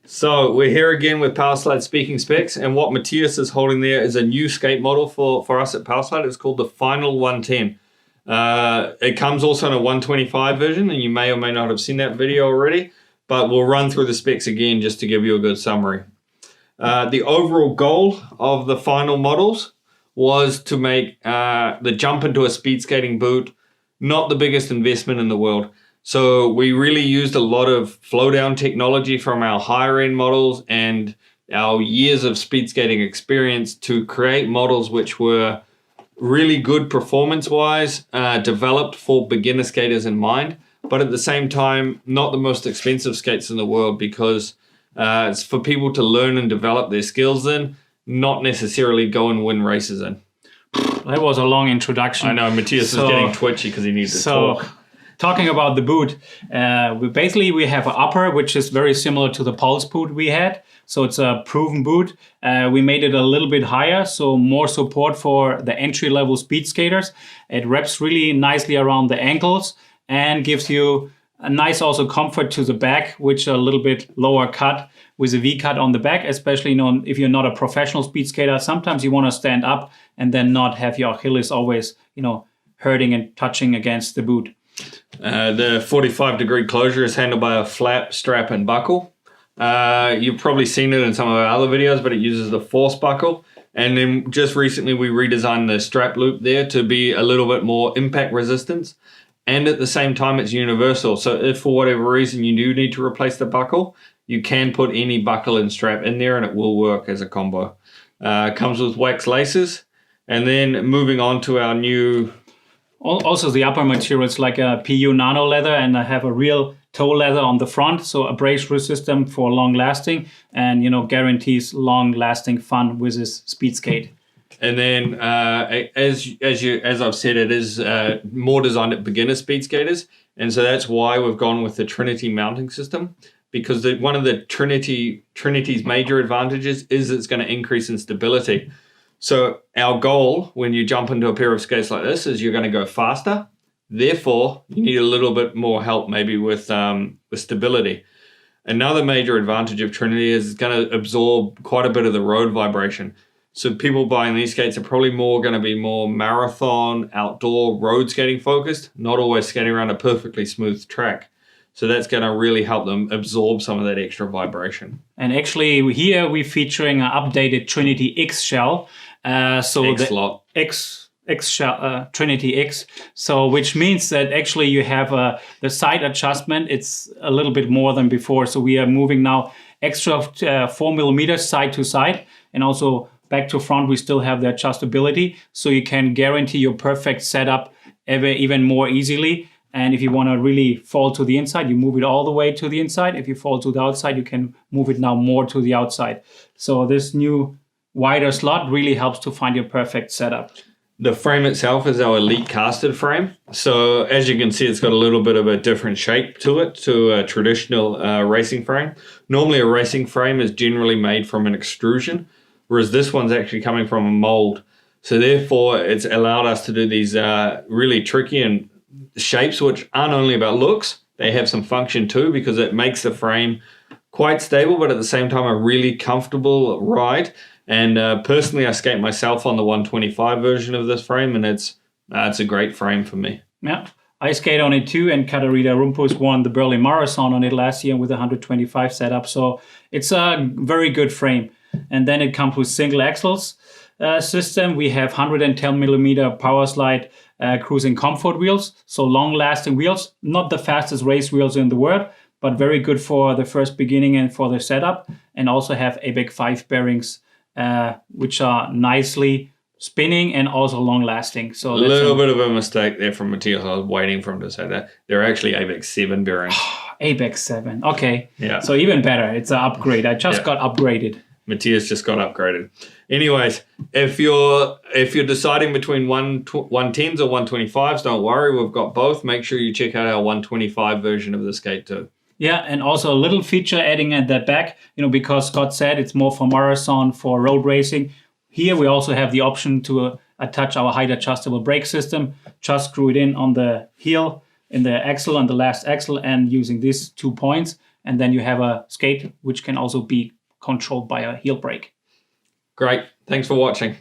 So we're here again with Powerslide Speaking Specs, and what Matthias is holding there is a new skate model for us at Powerslide. It's called the Final 110. It comes also in a 125 version, and you may or may not have seen that video already, but we'll run through the specs again just to give you a good summary. The overall goal of the final models was to make the jump into a speed skating boot not the biggest investment in the world. So we really used a lot of flow down technology from our higher end models and our years of speed skating experience to create models which were really good performance wise, developed for beginner skaters in mind, but at the same time, not the most expensive skates in the world, because it's for people to learn and develop their skills in, not necessarily go and win races in. That was a long introduction. I know, Matthias is getting twitchy because he needs to talk. Talking about the boot, we have an upper, which is very similar to the PULS boot we had. So it's a proven boot. We made it a little bit higher, so more support for the entry-level speed skaters. It wraps really nicely around the ankles and gives you a nice also comfort to the back, which a little bit lower cut with a V-cut on the back, especially if you're not a professional speed skater. Sometimes you want to stand up and then not have your Achilles always, hurting and touching against the boot. The 45-degree closure is handled by a flap, strap, and buckle. You've probably seen it in some of our other videos, but it uses the force buckle. And then just recently we redesigned the strap loop there to be a little bit more impact resistance. And at the same time, it's universal. So if for whatever reason you do need to replace the buckle, you can put any buckle and strap in there and it will work as a combo. Comes with wax laces. And then moving on to our new... Also, the upper material is like a PU nano leather, and I have a real toe leather on the front, so abrasion system for long lasting, and guarantees long lasting fun with this speed skate. And then, as I've said, it is more designed at beginner speed skaters, and so that's why we've gone with the Trinity mounting system, because one of the Trinity's major advantages is it's going to increase in stability. So our goal when you jump into a pair of skates like this is you're going to go faster. Therefore, you need a little bit more help maybe with stability. Another major advantage of Trinity is it's going to absorb quite a bit of the road vibration. So people buying these skates are probably going to be more marathon, outdoor, road skating focused, not always skating around a perfectly smooth track. So that's going to really help them absorb some of that extra vibration. And actually here we're featuring an updated Trinity X shell. X-Lot. X shell, Trinity X. So which means that actually you have the side adjustment. It's a little bit more than before. So we are moving now extra 4 millimeters side to side, and also back to front we still have the adjustability. So you can guarantee your perfect setup even more easily. And if you want to really fall to the inside, you move it all the way to the inside. If you fall to the outside, you can move it now more to the outside. So this new wider slot really helps to find your perfect setup. The frame itself is our elite casted frame. So as you can see, it's got a little bit of a different shape to it, to a traditional racing frame. Normally a racing frame is generally made from an extrusion, whereas this one's actually coming from a mold. So therefore, it's allowed us to do these really tricky and shapes which aren't only about looks, they have some function too, because it makes the frame quite stable, but at the same time a really comfortable ride. And personally, I skate myself on the 125 version of this frame, and it's a great frame for me. Yeah, I skate on it too, and Katarina Rumpus won the Berlin Marathon on it last year with a 125 setup. So it's a very good frame. And then it comes with single axles system. We have 110 millimeter Powerslide cruising comfort wheels, so long-lasting wheels, not the fastest race wheels in the world, but very good for the first beginning and for the setup, and also have ABEC 5 bearings, which are nicely spinning and also long-lasting. So a little bit of a mistake there from Matthias. I was waiting for him to say that. They're actually ABEC 7 bearings. ABEC 7, okay. Yeah. So even better, it's an upgrade. I just got upgraded. Matthias just got upgraded. Anyways, if you're deciding between 110s or 125s, don't worry, we've got both. Make sure you check out our 125 version of the skate too. Yeah, and also a little feature adding at the back, because Scott said it's more for marathon, for road racing. Here we also have the option to attach our height adjustable brake system. Just screw it in on the heel, in the axle, on the last axle, and using these 2 points. and then you have a skate which can also be controlled by a heel brake. Great. Thanks for watching.